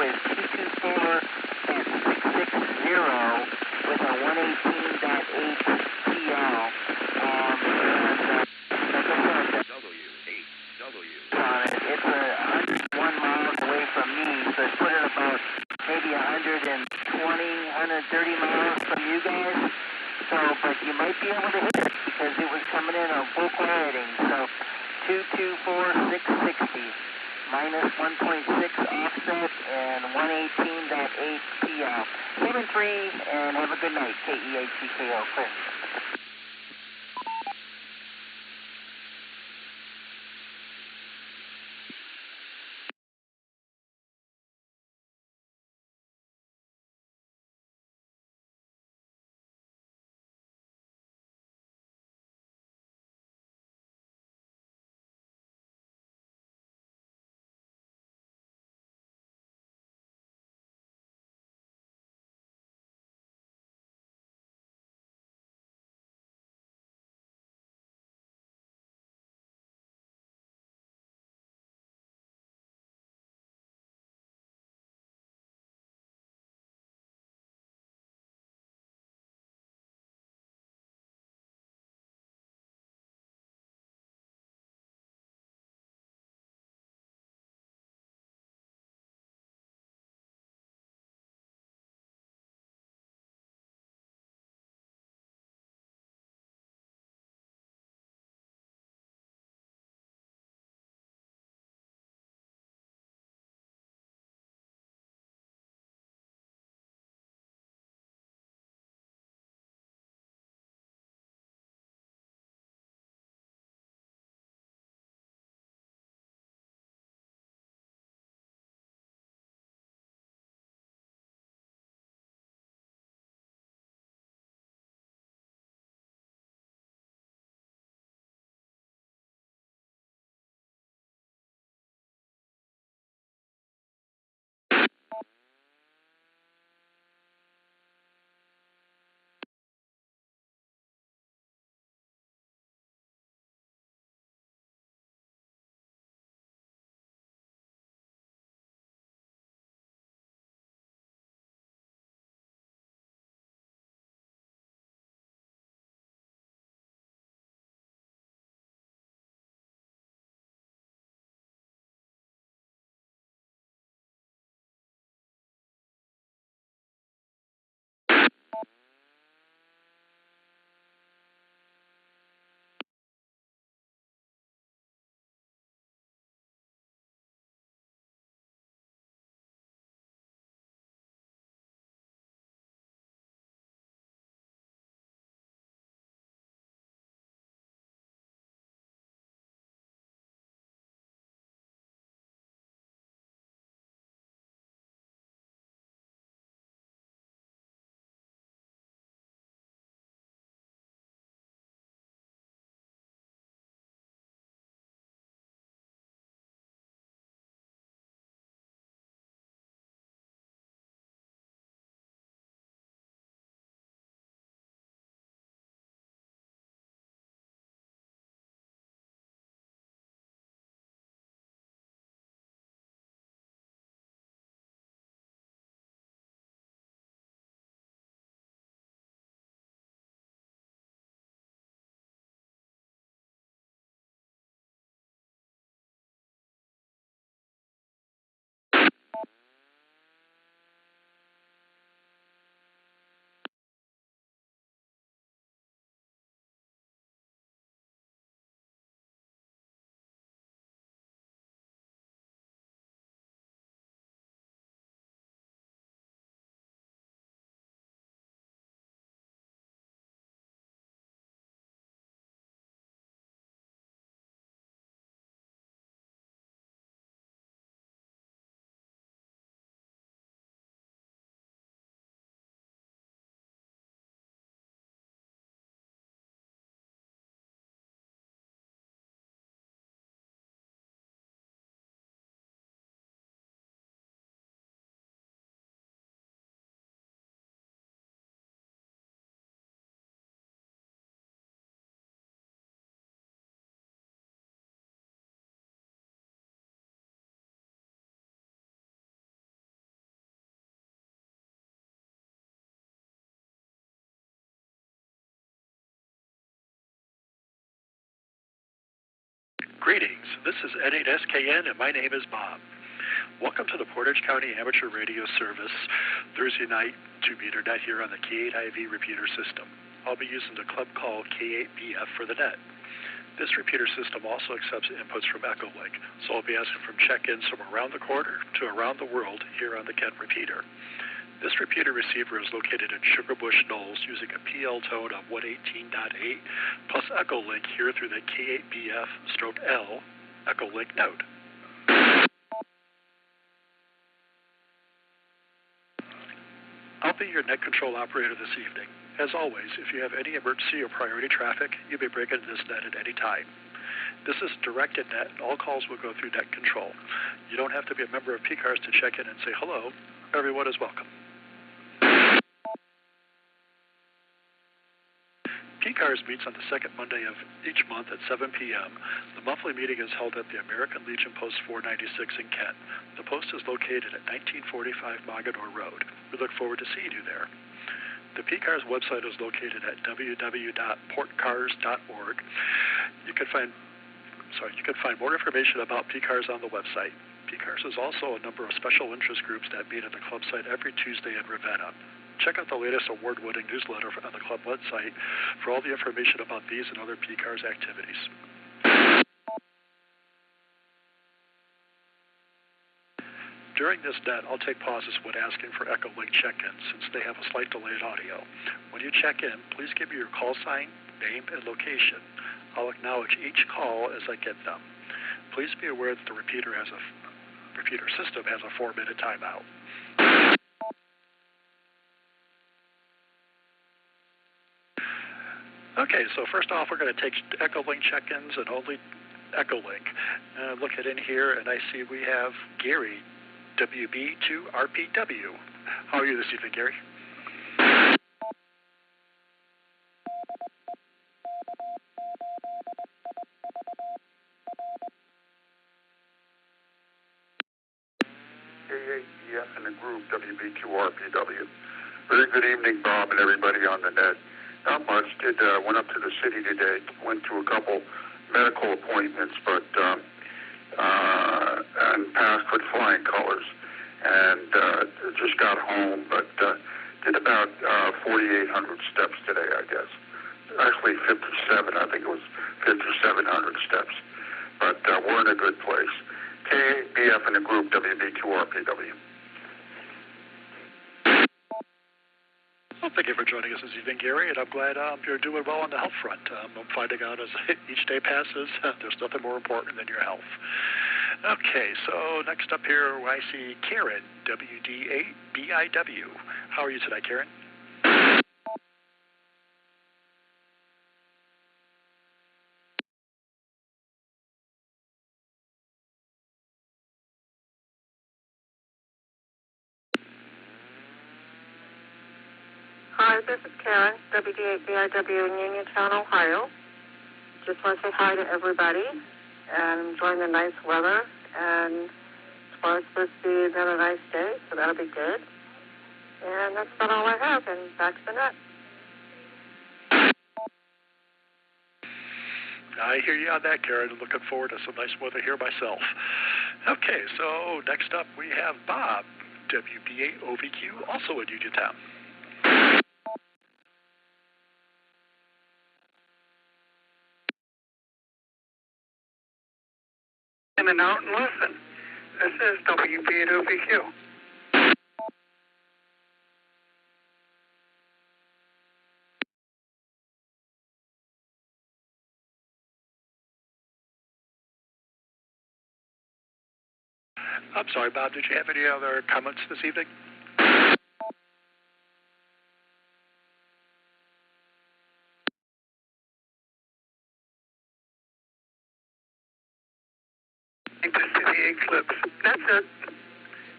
With 224 and 660 with a 118.8 PL. It's 101 miles away from me, so it's put it about maybe 120, 130 miles from you guys. So, but you might be able to hit it because it was coming in on full quieting. So, 224, 660. Minus 1.6 offset and 118.8 PL. 7-3 and have a good night. K8BF Clear. Greetings, this is N8SKN and my name is Bob. Welcome to the Portage County Amateur Radio Service Thursday night 2-meter net here on the K8IV repeater system. I'll be using the club call K8BF for the net. This repeater system also accepts inputs from Echolink, so I'll be asking from check-ins from around the corner to around the world here on the Kent repeater. This repeater receiver is located in Sugarbush Knolls using a PL tone of 118.8 plus Echolink here through the K8BF/L Echolink node. I'll be your net control operator this evening. As always, if you have any emergency or priority traffic, you may break into this net at any time. This is directed net, and all calls will go through net control. You don't have to be a member of PCARS to check in and say hello. Everyone is welcome. PCARS meets on the second Monday of each month at 7 p.m. The monthly meeting is held at the American Legion Post 496 in Kent. The post is located at 1945 Mogador Road. We look forward to seeing you there. The PCARS website is located at www.portcars.org. You can find more information about PCARS on the website. PCARS is also a number of special interest groups that meet at the club site every Tuesday in Ravenna. Check out the latest award-winning newsletter on the club website for all the information about these and other PCARS activities. During this net, I'll take pauses when asking for Echolink check-ins since they have a slight delay in audio. When you check in, please give me your call sign, name, and location. I'll acknowledge each call as I get them. Please be aware that the repeater system has a 4-minute timeout. Okay, so first off, we're going to take Echolink check-ins and only Echolink. Looking in here, and I see we have Gary, WB2RPW. How are you this evening, Gary? K8BF and the group, WB2RPW. Very good evening, Bob, and everybody on the net. Not much. Went up to the city today. Went to a couple medical appointments, but and passed with flying colors. And just got home. But Did about 4,800 steps today, I guess. Actually 57, I think it was 5,700 steps. But we're in a good place. K8BF in the group, WB2RPW. Well, thank you for joining us this evening, Gary, and I'm glad you're doing well on the health front. I'm finding out as each day passes, there's nothing more important than your health. Okay, so next up here, I see Karen, WD8BIW. How are you today, Karen? Hi, this is Karen, WD8BIW in Uniontown, Ohio. Just want to say hi to everybody and enjoying the nice weather. And tomorrow's supposed to be another nice day, so that'll be good. And that's about all I have, and back to the net. I hear you on that, Karen. I'm looking forward to some nice weather here myself. Okay, so next up we have Bob, WB8OVQ, also in Uniontown. In and out and listen. This is WB8OVQ. I'm sorry, Bob, did you have any other comments this evening? To see the eclipse. That's it.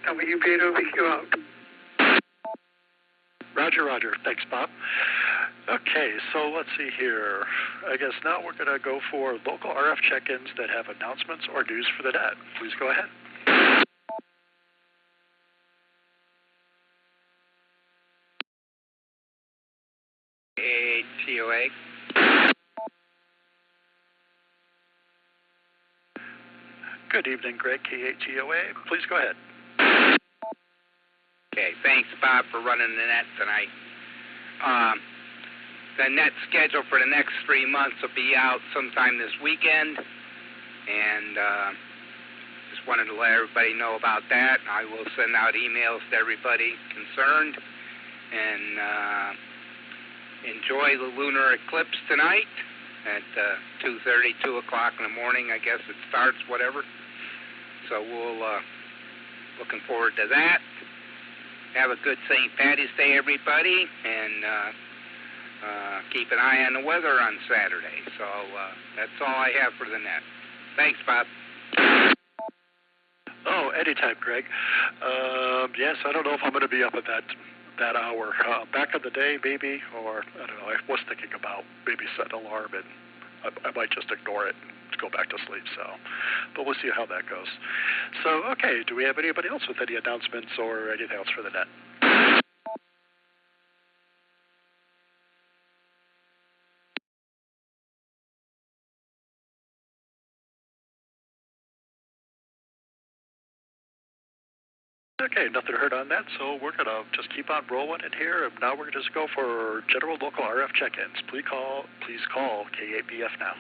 WB8OVQ out. Roger, Roger. Thanks, Bob. Okay, so let's see here. I guess now we're going to go for local RF check-ins that have announcements or news for the net. Please go ahead. K8TOA. Good evening, Greg, K8TOA. Please go ahead. Okay, thanks, Bob, for running the net tonight. The net schedule for the next 3 months will be out sometime this weekend, and just wanted to let everybody know about that. I will send out emails to everybody concerned, and enjoy the lunar eclipse tonight at 2:30, 2 o'clock in the morning, I guess it starts, whatever. So we'll looking forward to that. Have a good St. Patty's Day, everybody, and keep an eye on the weather on Saturday. So that's all I have for the net. Thanks, Bob. Oh, anytime, Greg. Yes, I don't know if I'm going to be up at that hour. Back in the day, maybe, or I don't know. I was thinking about maybe set an alarm, and I might just ignore it and go back to sleep. So, but we'll see how that goes. So, okay, do we have anybody else with any announcements or anything else for the net? Okay, nothing heard on that, so we're going to just keep on rolling in here. Now we're going to just go for general local RF check-ins. Please call K8BF now.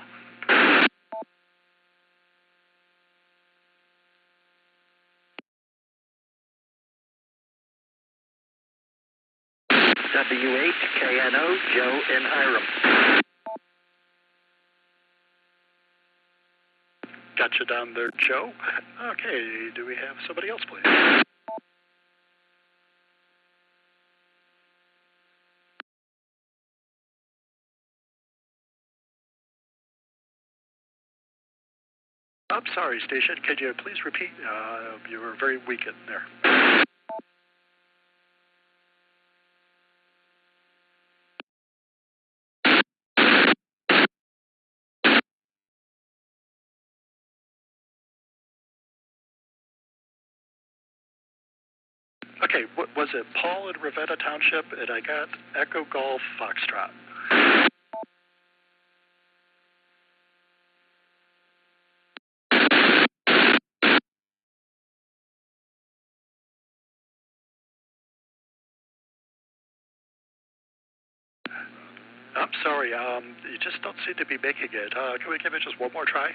W8KNO, Joe in Hiram. Got you down there, Joe. Okay, do we have somebody else, please? I'm sorry, station. Could you please repeat? You were very weak in there. Okay, was it Paul in Ravenna Township? And I got Echo Golf Foxtrot. sorry. You just don't seem to be making it. Can we give it just one more try?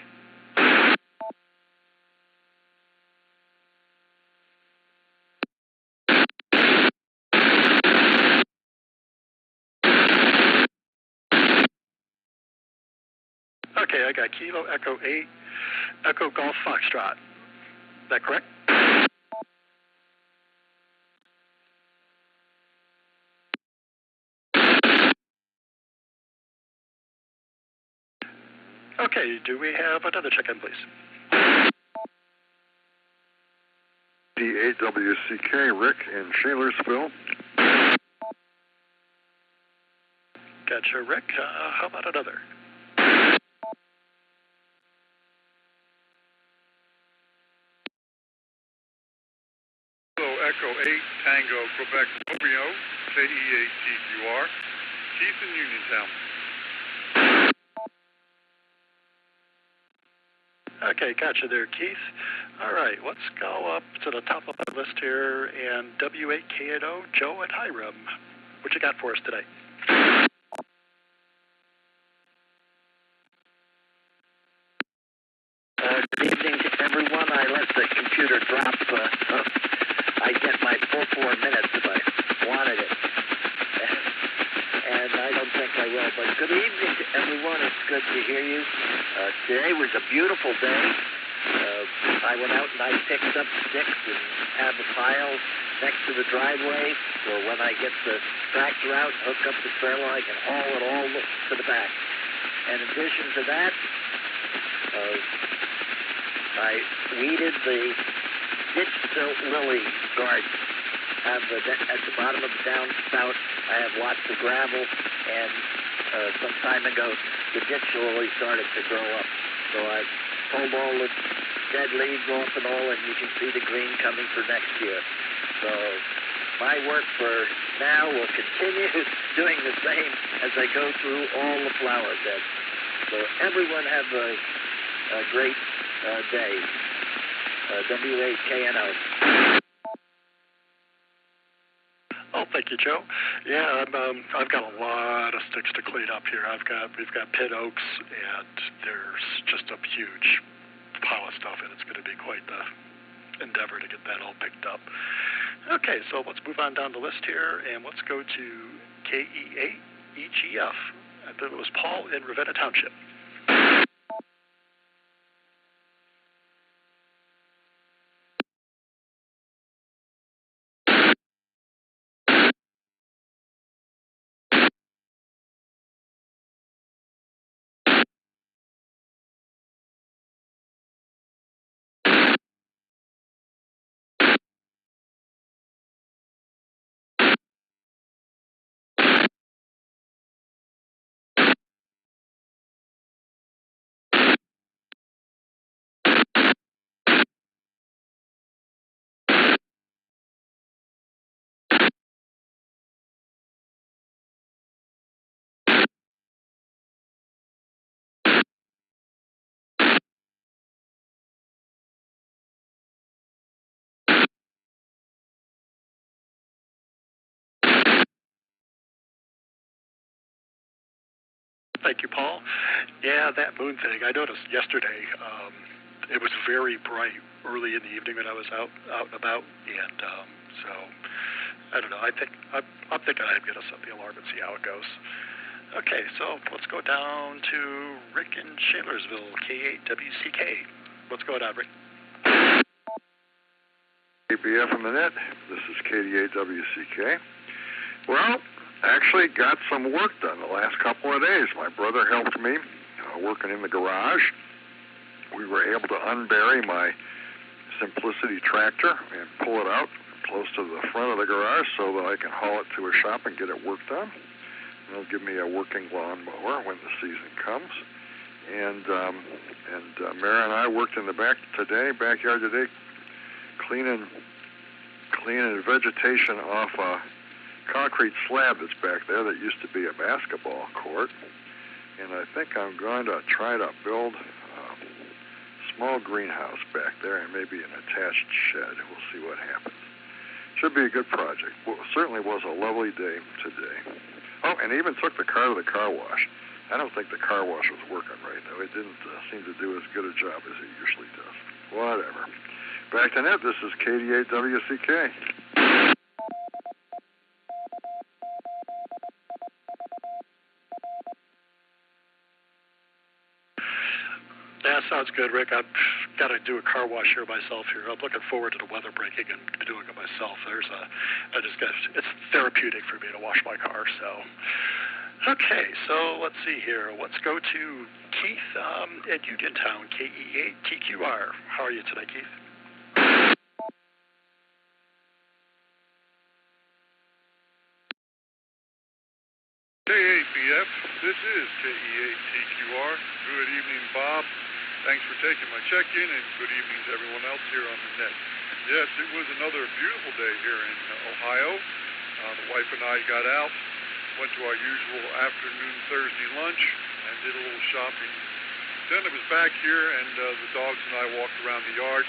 Okay, I got Kilo Echo 8, Echo Golf Foxtrot. Is that correct? Okay, do we have another check-in, please? K8WCK, Rick in Shalersville. Gotcha, Rick. How about another? Echo 8, Tango, Quebec, Romeo, KE8TQR, Keith in Uniontown. Okay, gotcha there, Keith. All right, let's go up to the top of my list here, and W8KNO, Joe at Hiram. What you got for us today? Good evening to everyone. I let the computer drop. I get my full 4 minutes if I wanted it. And I don't think I will. But good evening to everyone. It's good to hear you. Today was a beautiful day. I went out and I picked up sticks and have a pile next to the driveway. So when I get the tractor out and hook up the trailer, I can haul it all to the back. And in addition to that, I weeded the ditch silt lily garden. At the bottom of the downspout, I have lots of gravel, and some time ago, the ditch lily started to grow up. So I pulled all the dead leaves off and all, and you can see the green coming for next year. So my work for now will continue doing the same as I go through all the flower beds. So everyone have a great day. W8KNO. Oh, thank you, Joe. Yeah, I've got a lot of sticks to clean up here. We've got pin oaks, and there's just a huge pile of stuff, and it's going to be quite the endeavor to get that all picked up. Okay, so let's move on down the list here, and let's go to KE8EGF. I believe it was Paul in Ravenna Township. Thank you, Paul. Yeah, that moon thing, I noticed yesterday, it was very bright early in the evening when I was out and about, and so, I don't know, I'm thinking I'd get us up the alarm and see how it goes. Okay, so let's go down to Rick in Shalersville, K8WCK. What's going on, Rick? K8BF on the net. This is K8WCK. Well, actually got some work done the last couple of days. My brother helped me working in the garage. We were able to unbury my Simplicity tractor and pull it out close to the front of the garage so that I can haul it to a shop and get it worked on. It'll give me a working lawnmower when the season comes. And Mary and I worked in the backyard today, cleaning vegetation off a concrete slab that's back there that used to be a basketball court. And I think I'm going to try to build a small greenhouse back there and maybe an attached shed. We'll see what happens. Should be a good project. Well, it certainly was a lovely day today. Oh, and even took the car to the car wash. I don't think the car wash was working right, though. It didn't seem to do as good a job as it usually does. Whatever. Back to net, this is K8WCK. That sounds good, Rick. I've got to do a car wash here myself here. I'm looking forward to the weather breaking and doing it myself. It's therapeutic for me to wash my car. So, okay, so let's see here. Let's go to Keith at Uniontown, KE8TQR. How are you today, Keith? K8BF, this is KE8TQR. Good evening, Bob. Thanks for taking my check-in, and good evening to everyone else here on the net. Yes, it was another beautiful day here in Ohio. The wife and I got out, went to our usual afternoon Thursday lunch, and did a little shopping. Then I was back here, and the dogs and I walked around the yard.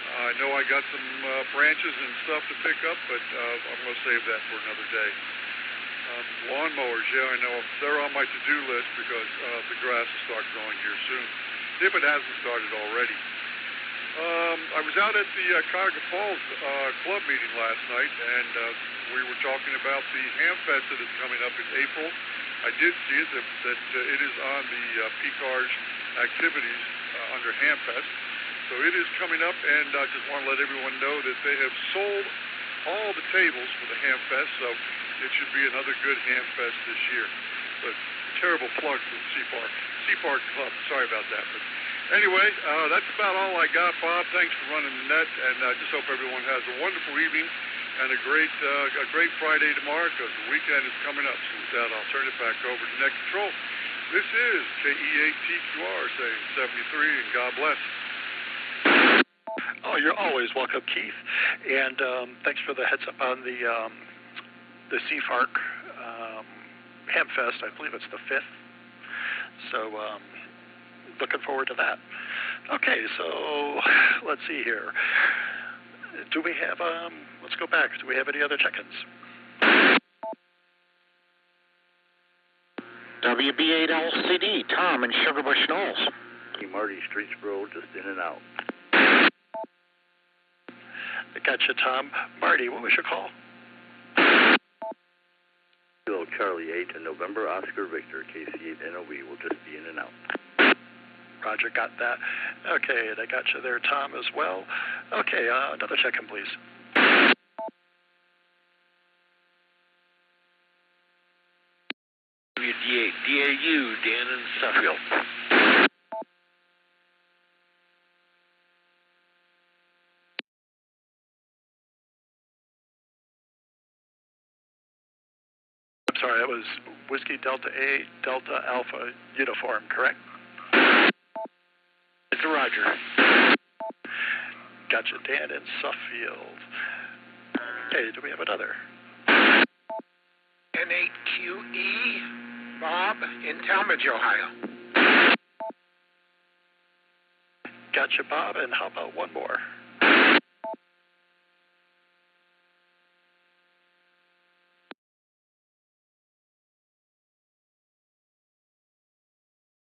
I know I got some branches and stuff to pick up, but I'm going to save that for another day. Lawnmowers, yeah, I know. They're on my to-do list because the grass will start growing here soon, if it hasn't started already. I was out at the Cuyahoga Falls club meeting last night, and we were talking about the Hamfest that is coming up in April. I did see that it is on the PCARS activities under Hamfest. So it is coming up, and I just want to let everyone know that they have sold all the tables for the Hamfest, so it should be another good Hamfest this year. But terrible plug for the Seapark Club. Sorry about that. But anyway, that's about all I got, Bob. Thanks for running the net, and I just hope everyone has a wonderful evening and a great Friday tomorrow, because the weekend is coming up. So with that, I'll turn it back over to Net Control. This is KE8TQR saying 73, and God bless. Oh, you're always welcome, Keith. And thanks for the heads up on the CFARC Hamfest. I believe it's the 5th. So looking forward to that. Okay, so let's see here. Do we have, let's go back. Do we have any other check-ins? WB8LCD, Tom in Sugarbush Knolls. Marty, Streetsboro, just in and out. I got you, Tom. Marty, what was your call? Kilo Charlie 8 in November, Oscar Victor, KC8NOB will just be in and out. Roger, got that. Okay, and I got you there, Tom, as well. Okay, another check-in, please. WD8, DAU, Dan in Suffield. I'm sorry, that was Whiskey Delta A, Delta Alpha Uniform, correct? It's a Roger. Gotcha, Dan in Suffield. Okay, do we have another? N8QE, Bob in Talmadge, Ohio. Gotcha, Bob, and how about one more?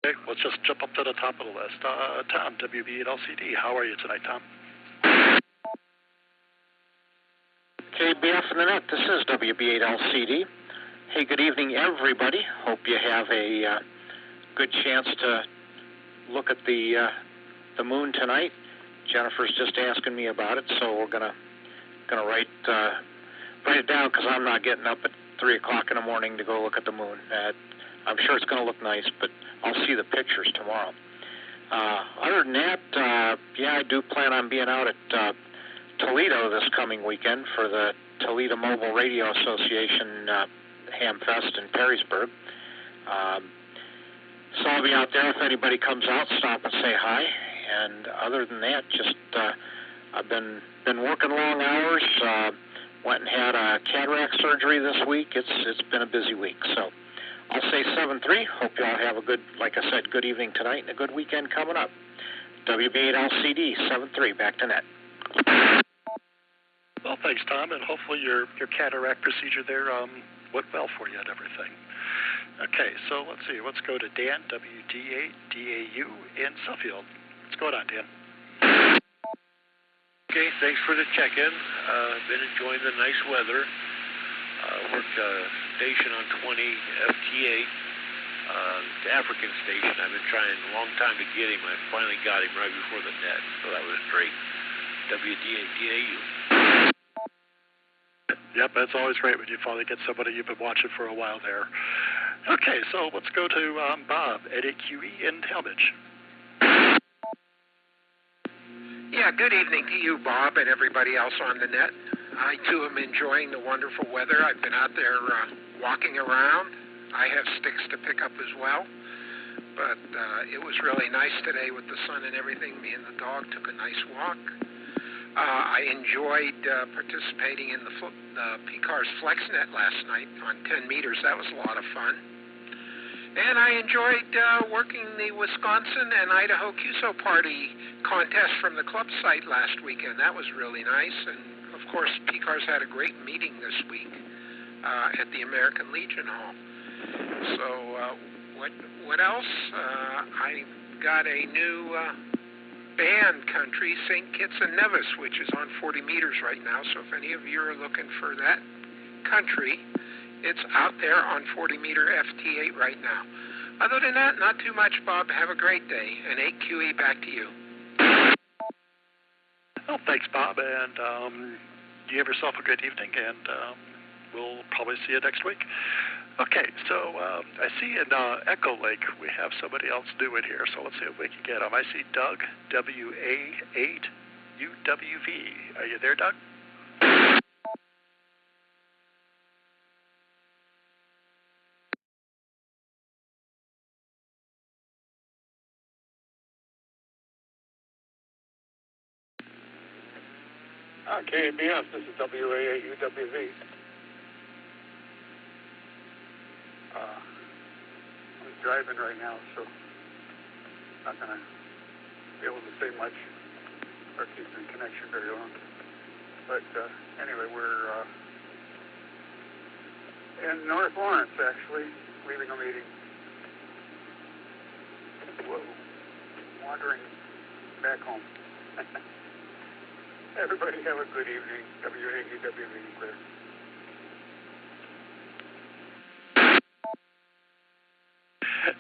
Okay, let's just jump up to the top of the list. Tom, WB8LCD, how are you tonight, Tom? K8BF in the net, this is WB8LCD. Hey, good evening, everybody. Hope you have a good chance to look at the moon tonight. Jennifer's just asking me about it, so we're gonna write it down, because I'm not getting up at 3 o'clock in the morning to go look at the moon. I'm sure it's going to look nice, but I'll see the pictures tomorrow. Other than that, yeah, I do plan on being out at Toledo this coming weekend for the Toledo Mobile Radio Association Hamfest in Perrysburg. So I'll be out there. If anybody comes out, stop and say hi. And other than that, just I've been working long hours. Went and had a cataract surgery this week. It's been a busy week. So I'll say 7-3. Hope you all have a good, like I said, good evening tonight and a good weekend coming up. WB8LCD 7-3. Back to net. Well, thanks, Tom, and hopefully your cataract procedure there went well for you and everything. Okay, so let's see. Let's go to Dan, WD8DAU in Suffield. What's going on, Dan? Okay, thanks for the check-in. Been enjoying the nice weather. Worked a station on 20 FT8, the African station. I've been trying a long time to get him. I finally got him right before the net, so that was great. WD8DAU. Yep, that's always great when you finally get somebody you've been watching for a while there. Okay, so let's go to Bob at AQE in Talmadge. Yeah, good evening to you, Bob, and everybody else on the net. I, too, am enjoying the wonderful weather. I've been out there walking around. I have sticks to pick up as well. But it was really nice today with the sun and everything. Me and the dog took a nice walk. I enjoyed participating in the PCARS FlexNet last night on 10 meters. That was a lot of fun. And I enjoyed working the Wisconsin and Idaho QSO Party contest from the club site last weekend. That was really nice. And, of course, PCARS had a great meeting this week at the American Legion Hall. So what else? I got a new band country, St. Kitts and Nevis, which is on 40 meters right now. So if any of you are looking for that country, it's out there on 40-meter FT8 right now. Other than that, not too much, Bob. Have a great day. And 8QE, back to you. Well, thanks, Bob, and you have yourself a good evening, and we'll probably see you next week. Okay, so I see in Echolink we have somebody else new in here, so let's see if we can get him. I see Doug, WA8UWV. Are you there, Doug? K8BF, this is WA8UWV. I'm driving right now, so not going to be able to say much or keep the connection very long. But anyway, we're in North Lawrence, actually, leaving a meeting. Whoa, wandering back home. Everybody have a good evening. WAUWV, clear.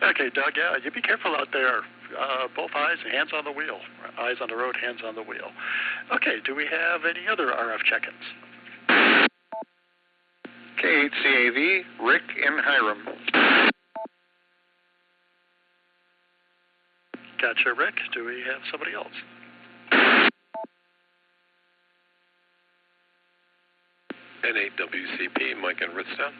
Okay, Doug, yeah, you be careful out there. Both eyes, hands on the wheel. Eyes on the road, hands on the wheel. Okay, do we have any other RF check-ins? K8CAV, Rick in Hiram. Gotcha, Rick. Do we have somebody else? N8WCP, Mike in Ritztown.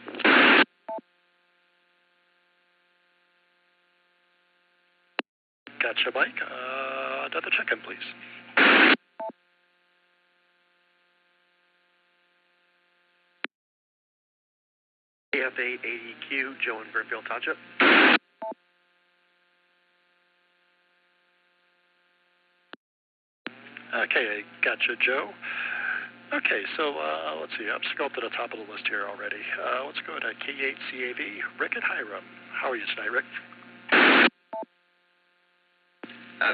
Gotcha, Mike. Another check-in, please. AF880Q, Joe in Burnfield Township. Okay, gotcha, Joe. Okay, so let's see. I'm scrolled to the top of the list here already. Let's go to K8CAV, Rick at Hiram. How are you tonight, Rick?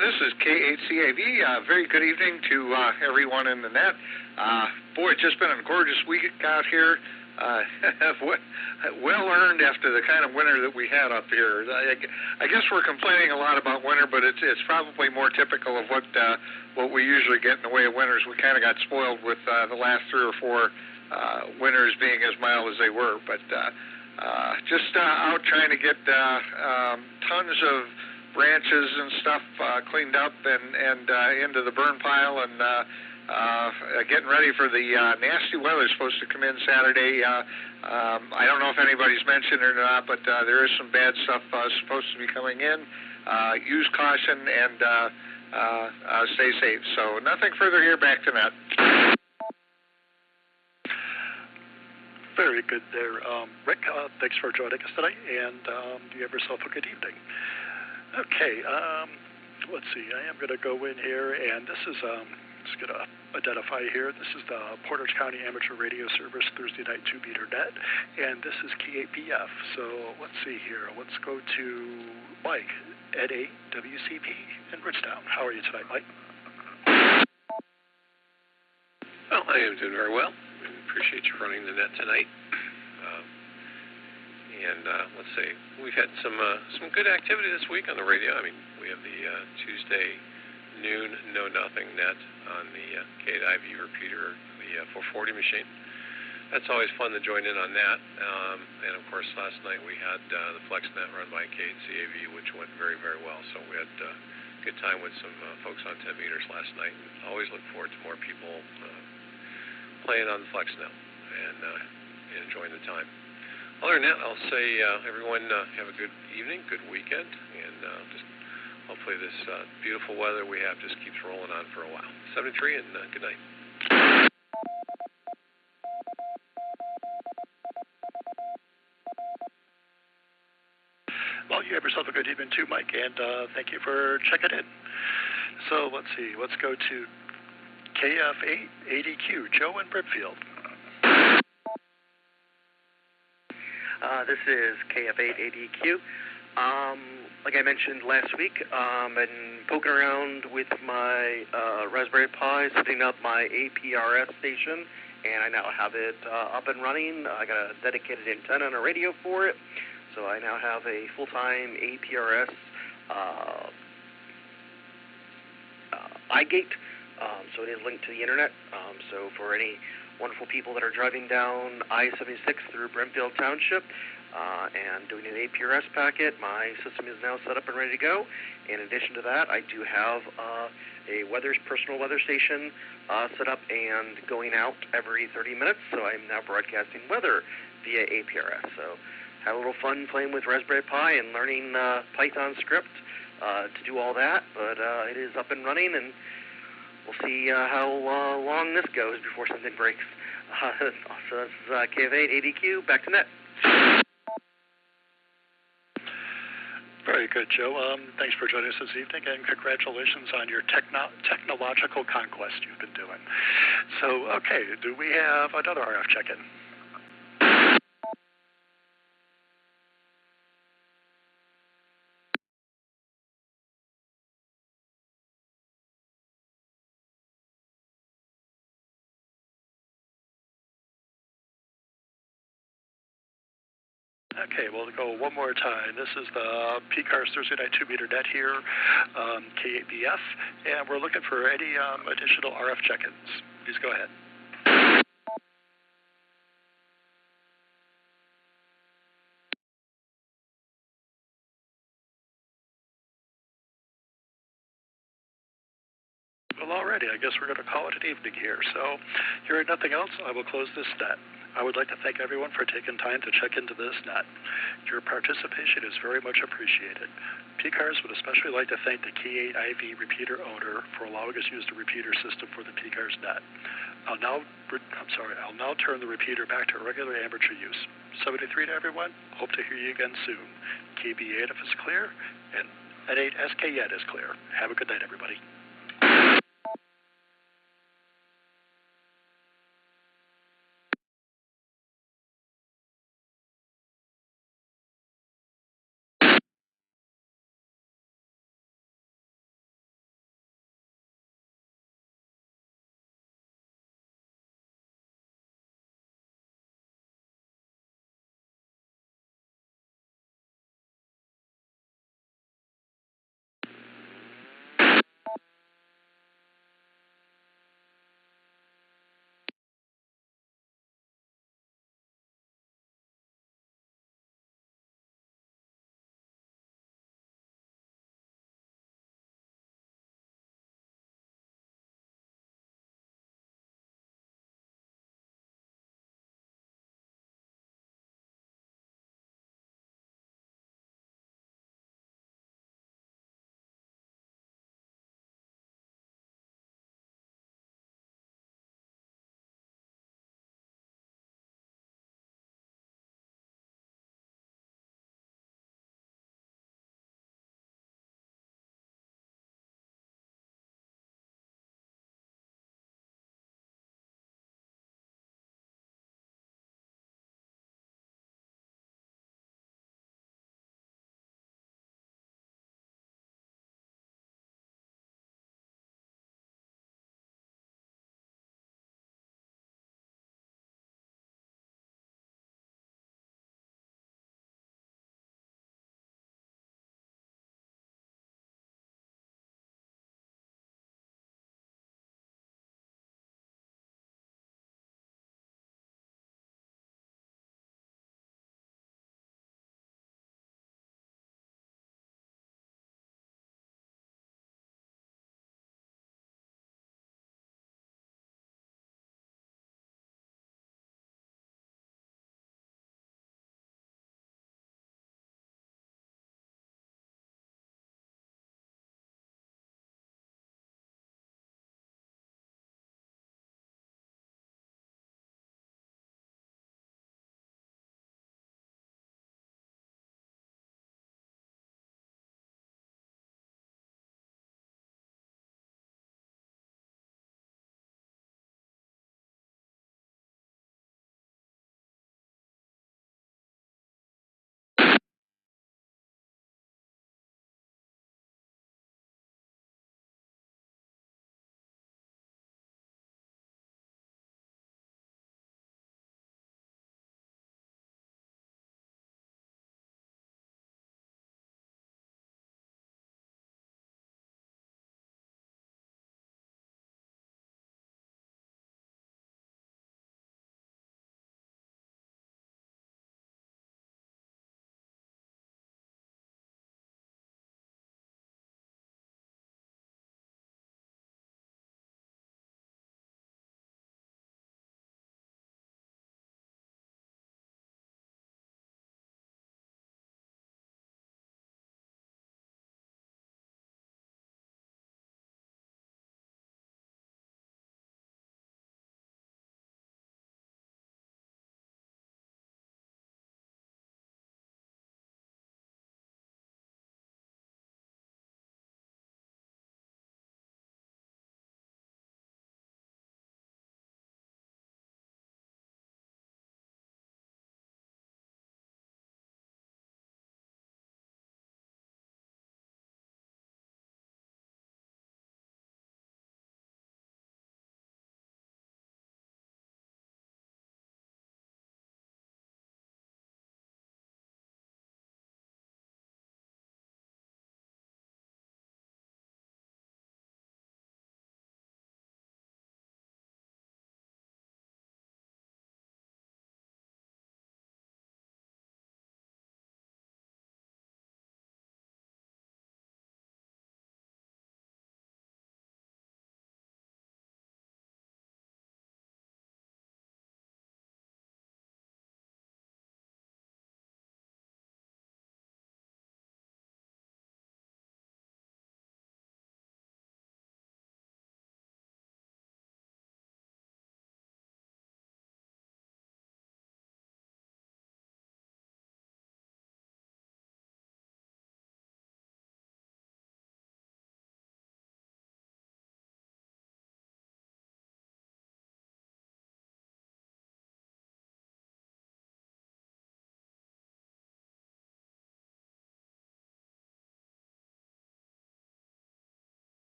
This is K8CAV. Very good evening to everyone in the net. Boy, it's just been a gorgeous week out here. Well earned after the kind of winter that we had up here. I guess we're complaining a lot about winter, but it's probably more typical of what we usually get in the way of winters. We kind of got spoiled with the last 3 or 4 winters being as mild as they were. But just out trying to get tons of branches and stuff cleaned up and into the burn pile, and getting ready for the nasty weather supposed to come in Saturday. I don't know if anybody's mentioned it or not, but there is some bad stuff supposed to be coming in. Use caution and stay safe. So nothing further here. Back to net. Very good there, Rick. Thanks for joining us tonight, and you have yourself a good evening. Okay, let's see. I am going to go in here, and this is Just going to identify here. This is the Portage County Amateur Radio Service Thursday night 2-meter net, and this is K8BF. So let's see here. Let's go to Mike at 8 WCP in Bridgetown. How are you tonight, Mike? Well, I am doing very well. I appreciate you running the net tonight. Let's see, we've had some good activity this week on the radio. I mean, we have the Tuesday noon Know Nothing net on the K8IV repeater, the 440 machine. That's always fun to join in on that. And of course, last night we had the FlexNet run by K8CAV, which went very, very well. So we had a good time with some folks on 10 meters last night. And always look forward to more people playing on the FlexNet and enjoying the time. Other than that, I'll say everyone have a good evening, good weekend, and just hopefully this beautiful weather we have just keeps rolling on for a while. 73 and good night. Well, you have yourself a good evening too, Mike, and thank you for checking in. So let's see. Let's go to KF8ADQ, Joe in Brimfield. This is KF8ADQ. Like I mentioned last week, I've been poking around with my Raspberry Pi, setting up my APRS station, and I now have it up and running. I got a dedicated antenna and a radio for it, so I now have a full-time APRS iGate, so it is linked to the internet. So for any wonderful people that are driving down I-76 through Brimfield Township and doing an APRS packet, my system is now set up and ready to go. In addition to that, I do have a personal weather station set up and going out every 30 minutes, so I'm now broadcasting weather via APRS. So had a little fun playing with Raspberry Pi and learning Python script to do all that, but it is up and running, and we'll see how long this goes before something breaks. So this is KF8ADQ, back to net. Very good, Joe. Thanks for joining us this evening, and congratulations on your technological conquest you've been doing. So, okay, do we have another RF check-in? Okay, we'll go one more time. This is the PCARS Thursday night 2-meter net here, K8BF, and we're looking for any additional RF check-ins. Please go ahead. Well, alrighty, I guess we're going to call it an evening here. So, hearing nothing else, I will close this net. I would like to thank everyone for taking time to check into this net. Your participation is very much appreciated. PCARS would especially like to thank the K8IV repeater owner for allowing us to use the repeater system for the PCARS net. I'll now turn the repeater back to regular amateur use. 73 to everyone. Hope to hear you again soon. KB8 if it's clear, and N8SKN is clear. Have a good night, everybody.